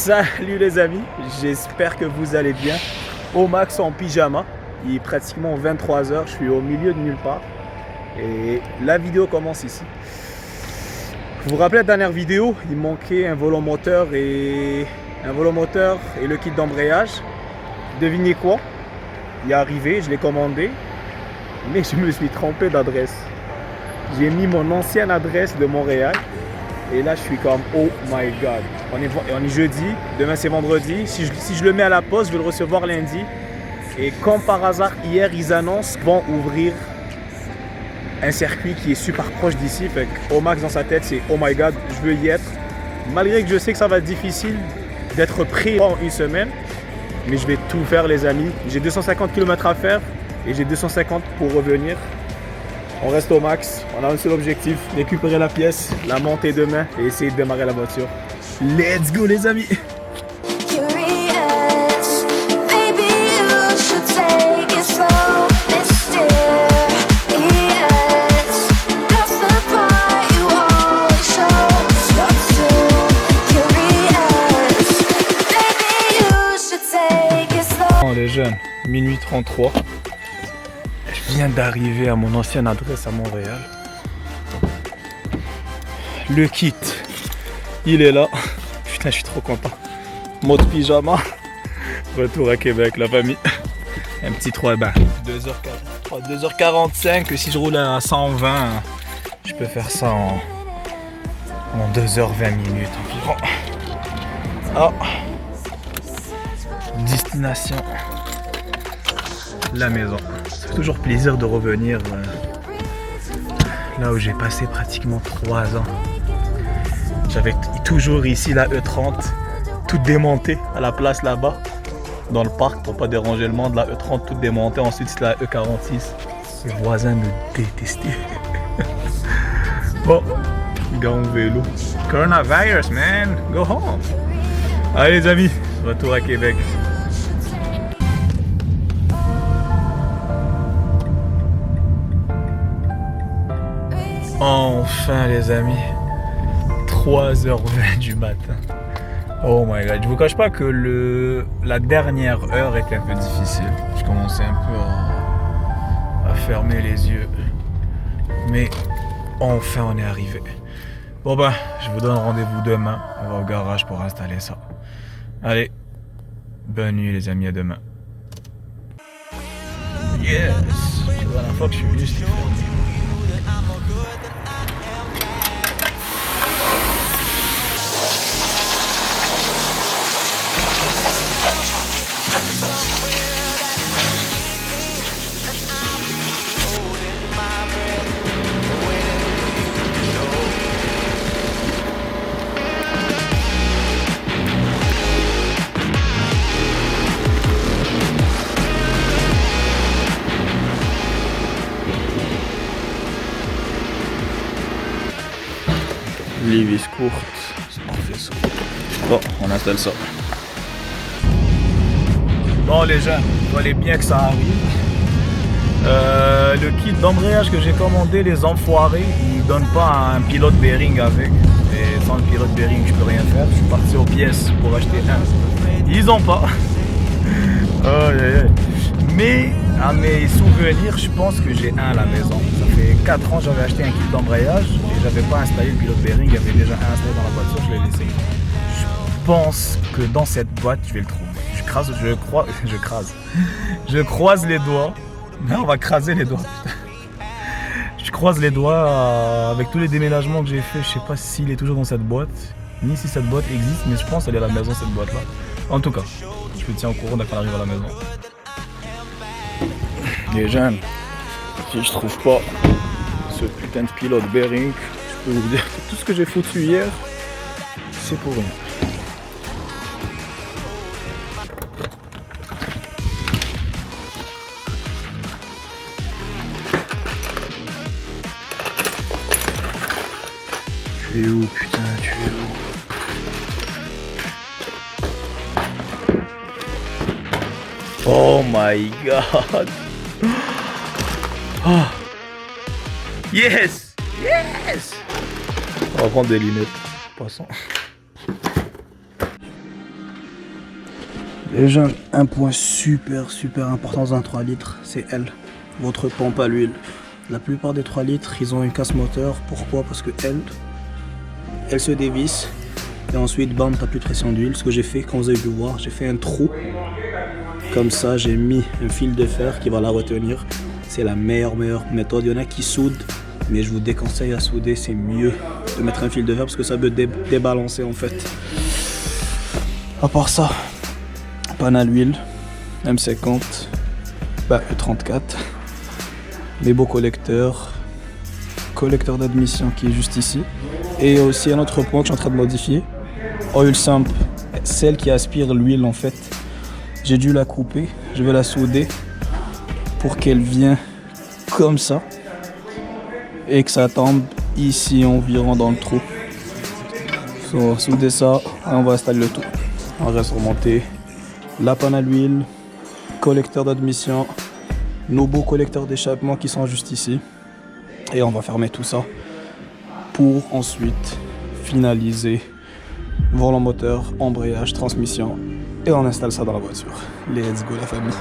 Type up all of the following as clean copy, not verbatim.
Salut les amis, j'espère que vous allez bien. Au max en pyjama, il est pratiquement 23h, je suis au milieu de nulle part. Et la vidéo commence ici. Vous vous rappelez la dernière vidéo, il manquait un volant moteur et le kit d'embrayage. Devinez quoi? Il est arrivé, je l'ai commandé, mais je me suis trompé d'adresse. J'ai mis mon ancienne adresse de Montréal. Et là, je suis comme, oh my god. On est jeudi, demain c'est vendredi. Si je le mets à la poste, je vais le recevoir lundi. Et comme par hasard, hier, ils annoncent qu'ils vont ouvrir un circuit qui est super proche d'ici. Fait qu'au max dans sa tête, c'est oh my god, je veux y être. Malgré que je sais que ça va être difficile d'être prêt en une semaine. Mais je vais tout faire, les amis. J'ai 250 km à faire et j'ai 250 pour revenir. On reste au max, on a un seul objectif, récupérer la pièce, la monter demain et essayer de démarrer la voiture. Let's go les amis! Oh les jeunes, minuit 33. Je viens d'arriver à mon ancienne adresse à Montréal. Le kit, il est là. Putain, je suis trop content. Mode pyjama. Retour à Québec, la famille. Un petit 3 bains. 2h45. Si je roule à 120, je peux faire ça en 2h20 minutes environ. Ah. Destination. La maison. Ça fait toujours plaisir de revenir là où j'ai passé pratiquement 3 ans. J'avais toujours ici la E30, toute démontée à la place là-bas, dans le parc pour pas déranger le monde. La E30 toute démontée, ensuite c'est la E46. Les voisins me détestaient. Bon, gars en vélo. Coronavirus, man, go home. Allez les amis, retour à Québec. Enfin les amis, 3h20 du matin. Oh my god, je vous cache pas que la dernière heure était un peu difficile. Je commençais un peu à fermer les yeux. Mais enfin on est arrivé. Bon ben, je vous donne rendez-vous demain. On va au garage pour installer ça. Allez, bonne nuit les amis, à demain. Yes! C'est la dernière fois que je suis venu, c'était fermé. Les vis courtes, on fait ça. Bon, on installe ça. Bon les jeunes, il fallait bien que ça arrive. Le kit d'embrayage que j'ai commandé, les enfoirés, ils donnent pas un pilote bearing avec. Et sans le pilote bearing, je peux rien faire. Je suis parti aux pièces pour acheter un. Ils ont pas. Mais à mes souvenirs, je pense que j'ai un à la maison. Ça fait 4 ans que j'avais acheté un kit d'embrayage et j'avais pas installé le pilote bearing, il y avait déjà un installé dans la voiture, je l'ai laissé. Je pense que dans cette boîte, je vais le trouver. Je croise les doigts. Non, on va craser les doigts. Je croise les doigts avec tous les déménagements que j'ai fait. Je sais pas s'il est toujours dans cette boîte, ni si cette boîte existe, mais je pense qu'elle est à la maison cette boîte là. En tout cas, je te tiens au courant dès qu'on arrive à la maison. Les jeunes, si je trouve pas ce putain de pilote bearing, je peux vous dire que tout ce que j'ai foutu hier, c'est pour rien. Tu es où, putain, tu es où? Oh my god! Oh. Yes! Yes! On va prendre des lunettes. Passons. Les jeunes, un point super important dans un 3 litres, c'est elle, votre pompe à l'huile. La plupart des 3 litres, ils ont une casse moteur. Pourquoi? Parce que elle se dévisse et ensuite, bam, t'as plus de pression d'huile. Ce que j'ai fait, quand vous avez pu voir, j'ai fait un trou. Comme ça, j'ai mis un fil de fer qui va la retenir. C'est la meilleure méthode. Il y en a qui soudent, mais je vous déconseille à souder. C'est mieux de mettre un fil de fer parce que ça peut débalancer en fait. À part ça, panne à l'huile, M50, E34, les beaux collecteurs, collecteur d'admission qui est juste ici. Et aussi un autre point que je suis en train de modifier, oil sump, celle qui aspire l'huile en fait. J'ai dû la couper, je vais la souder pour qu'elle vienne comme ça et que ça tombe ici environ dans le trou. On va souder ça et on va installer le tout. On reste remonter la panne à l'huile, collecteur d'admission, nos beaux collecteurs d'échappement qui sont juste ici. Et on va fermer tout ça pour ensuite finaliser volant moteur, embrayage, transmission. Et on installe ça dans la voiture. Let's go la famille.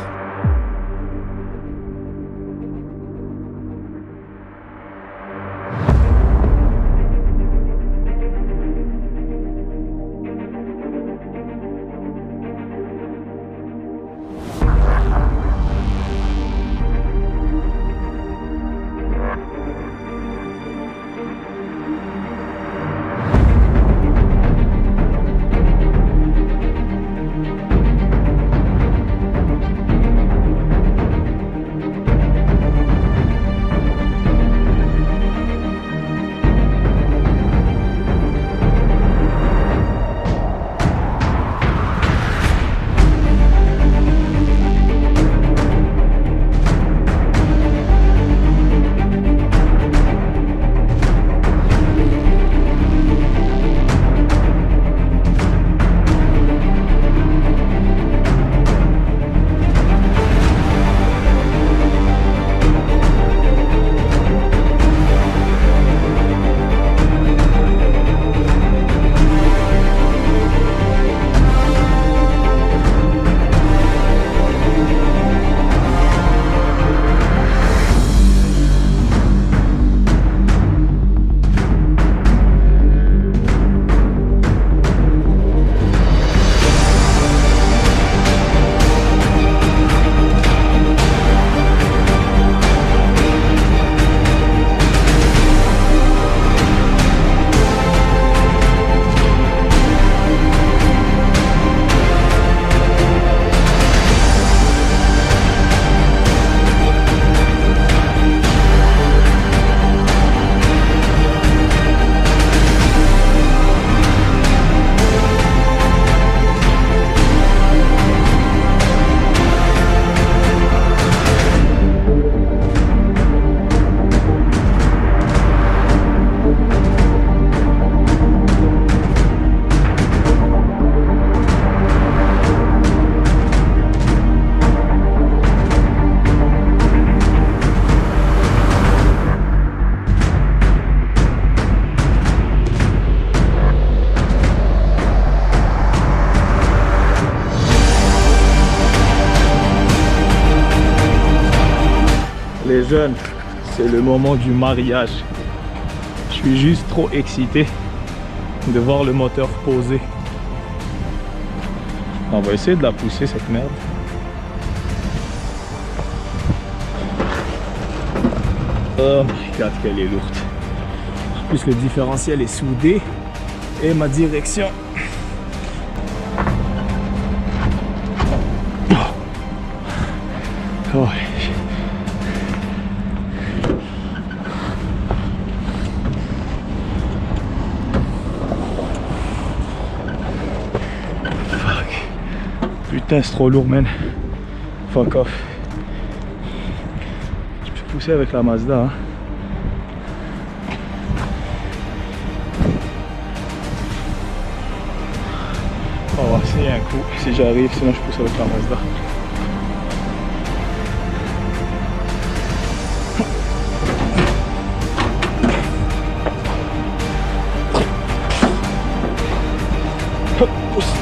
Les jeunes, c'est le moment du mariage. Je suis juste trop excité de voir le moteur posé. On va essayer de la pousser cette merde. Oh my god, qu'elle est lourde. En plus le différentiel est soudé et ma direction. Oh. Putain, c'est trop lourd, man. Fuck off. Je peux pousser avec la Mazda. Hein. On va voir s'il y a un coup, si j'arrive, sinon je pousse avec la Mazda. Hop, pousse.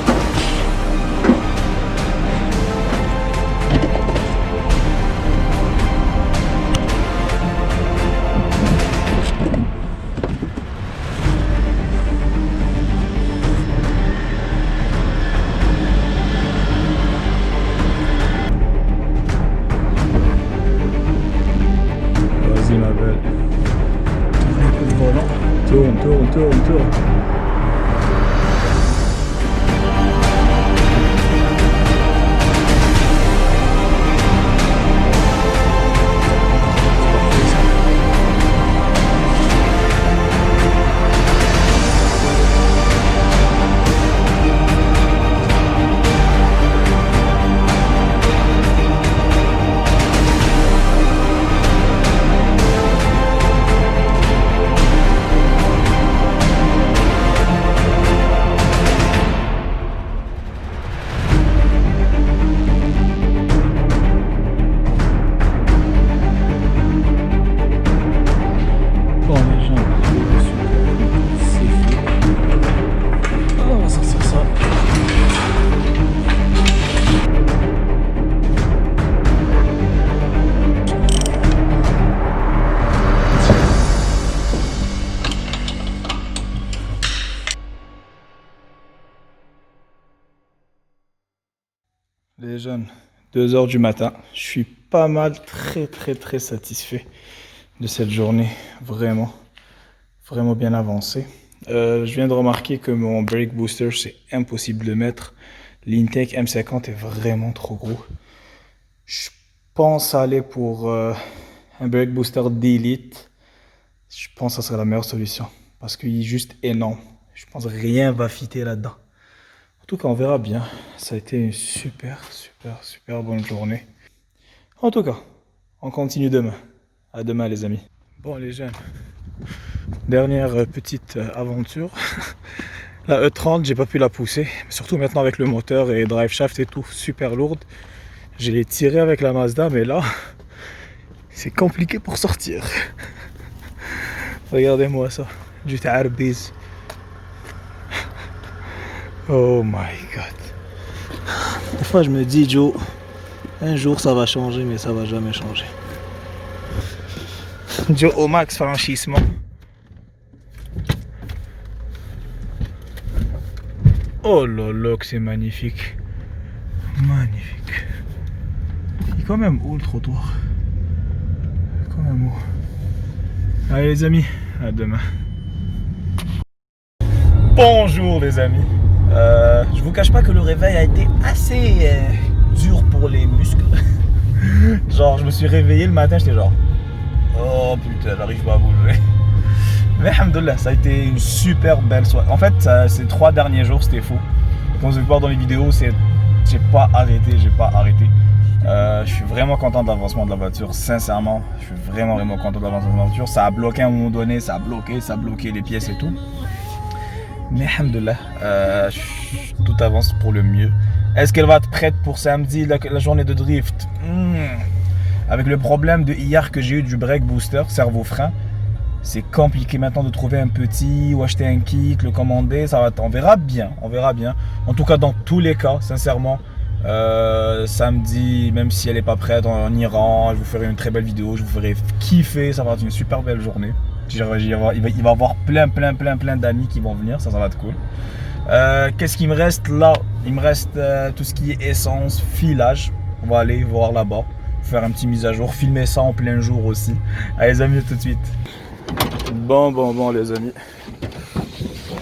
tourne. Les jeunes, 2 heures du matin, je suis pas mal, très satisfait de cette journée, vraiment bien avancée. Je viens de remarquer que mon brake booster, c'est impossible de mettre. L'Intake M50 est vraiment trop gros. Je pense aller pour un brake booster d'élite. Je pense que ça serait la meilleure solution parce qu'il est juste énorme. Je pense que rien va fitter là-dedans. En tout cas, on verra bien. Ça a été une super bonne journée. En tout cas, on continue demain. À demain, les amis. Bon, les jeunes, dernière petite aventure. La E30, j'ai pas pu la pousser. Surtout maintenant avec le moteur et drive shaft et tout, super lourde. Je l'ai tiré avec la Mazda, mais là, c'est compliqué pour sortir. Regardez-moi ça. Du ta'arbiz. Oh my god. Des fois je me dis, Joe, un jour ça va changer, mais ça va jamais changer. Joe au max franchissement. Oh là là, que c'est magnifique. Magnifique. Il est quand même où le trottoir? Quand même où? Allez les amis, à demain. Bonjour les amis. Je vous cache pas que le réveil a été assez dur pour les muscles. Genre, je me suis réveillé le matin, j'étais genre, oh putain, j'arrive pas à bouger. Mais alhamdoulilah, ça a été une super belle soirée. En fait, ces 3 derniers jours, c'était fou. Comme vous pouvez voir dans les vidéos, j'ai pas arrêté. Je suis vraiment content de l'avancement de la voiture, sincèrement. Je suis vraiment content de l'avancement de la voiture. Ça a bloqué à un moment donné, ça a bloqué les pièces et tout. Mais alhamdoulilah, tout avance pour le mieux. Est-ce qu'elle va être prête pour samedi, la journée de drift? Avec le problème de hier que j'ai eu du brake booster, cerveau-frein, c'est compliqué maintenant de trouver un petit ou acheter un kit, le commander. On verra bien. En tout cas, dans tous les cas, sincèrement, samedi, même si elle n'est pas prête, on ira. Je vous ferai une très belle vidéo, je vous ferai kiffer. Ça va être une super belle journée. Il va y avoir plein d'amis qui vont venir, ça va être cool. Qu'est-ce qu'il me reste là? Il me reste tout ce qui est essence, filage. On va aller voir là-bas, faire un petit mise à jour, filmer ça en plein jour aussi. Allez les amis, tout de suite. Bon les amis.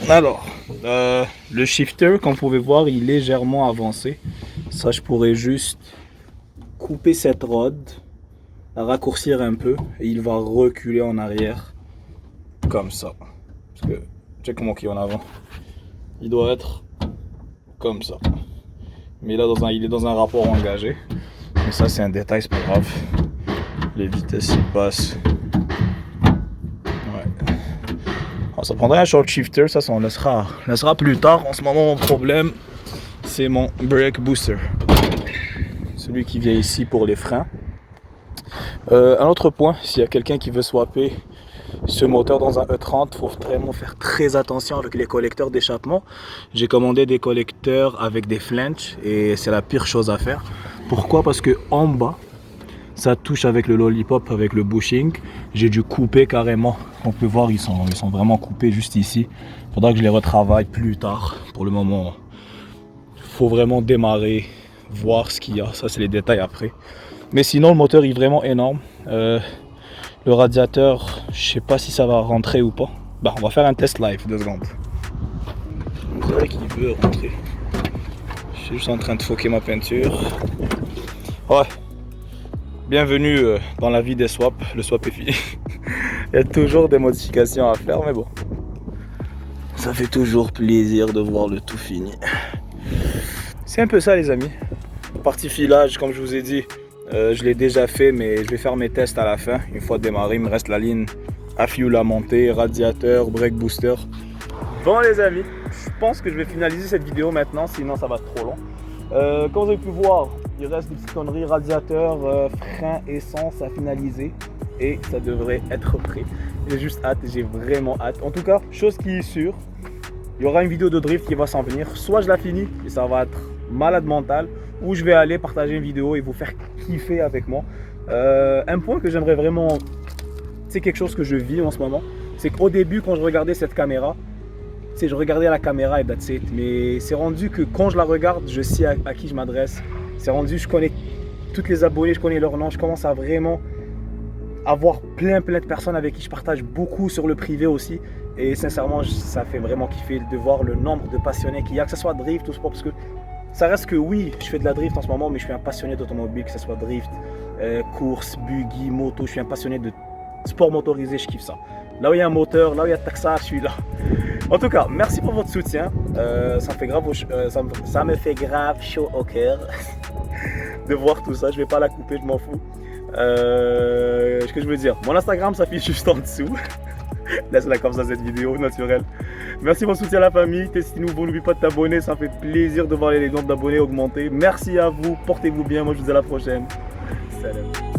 Alors, le shifter, comme vous pouvez voir, il est légèrement avancé. Ça, je pourrais juste couper cette rod, la raccourcir un peu et il va reculer en arrière. Comme ça. Parce que, check comment il est en avant. Il doit être comme ça. Mais là, il est dans un rapport engagé. Mais ça, c'est un détail, c'est pas grave. Les vitesses, ils passent. Ouais. Alors, ça prendrait un short shifter, ça on laissera plus tard. En ce moment, mon problème, c'est mon brake booster. Celui qui vient ici pour les freins. Un autre point, s'il y a quelqu'un qui veut swapper ce moteur dans un E30, il faut vraiment faire très attention avec les collecteurs d'échappement. J'ai commandé des collecteurs avec des flanges et c'est la pire chose à faire. Pourquoi? Parce que en bas, ça touche avec le lollipop, avec le bushing. J'ai dû couper carrément. On peut voir, ils sont vraiment coupés juste ici. Il faudra que je les retravaille plus tard. Pour le moment, il faut vraiment démarrer, voir ce qu'il y a. Ça, c'est les détails après. Mais sinon, le moteur est vraiment énorme. Le radiateur, je sais pas si ça va rentrer ou pas. Bah, on va faire un test live, 2 secondes. C'est vrai qu'il veut rentrer. Je suis juste en train de foquer ma peinture. Ouais. Bienvenue dans la vie des swaps. Le swap est fini. Il y a toujours des modifications à faire, mais bon. Ça fait toujours plaisir de voir le tout fini. C'est un peu ça, les amis. Partie filage, comme je vous ai dit, je l'ai déjà fait, mais je vais faire mes tests à la fin. Une fois démarré, il me reste la ligne à fuel à monter, radiateur, brake booster. Bon, les amis, je pense que je vais finaliser cette vidéo maintenant, sinon ça va être trop long. Comme vous avez pu voir, il reste des petites conneries, radiateur, frein, essence à finaliser. Et ça devrait être prêt. J'ai juste hâte, j'ai vraiment hâte. En tout cas, chose qui est sûre, il y aura une vidéo de drift qui va s'en venir. Soit je la finis et ça va être malade mental, ou je vais aller partager une vidéo et vous faire kiffer avec moi. Un point que j'aimerais vraiment, c'est quelque chose que je vis en ce moment, c'est qu'au début quand je regardais cette caméra, je regardais la caméra et that's it. Mais c'est rendu que quand je la regarde, je sais à qui je m'adresse. C'est rendu, je connais toutes les abonnés, je connais leur nom, je commence à vraiment avoir plein de personnes avec qui je partage beaucoup sur le privé aussi. Et sincèrement, ça fait vraiment kiffer de voir le nombre de passionnés qu'il y a, que ce soit drift ou sport, parce que ça reste que oui, je fais de la drift en ce moment, mais je suis un passionné d'automobile, que ce soit drift, course, buggy, moto, je suis un passionné de sport motorisé, je kiffe ça. Là où il y a un moteur, là où il y a Taxa, je suis là. En tout cas, merci pour votre soutien, ça me fait grave chaud au cœur de voir tout ça, je vais pas la couper, je m'en fous. Ce que je veux dire, mon Instagram s'affiche juste en dessous. Laisse-la comme ça cette vidéo naturelle. Merci pour le soutien à la famille. T'es si nouveau, n'oublie pas de t'abonner, ça fait plaisir de voir les nombres d'abonnés augmenter. Merci à vous, portez-vous bien, moi je vous dis à la prochaine. Salut.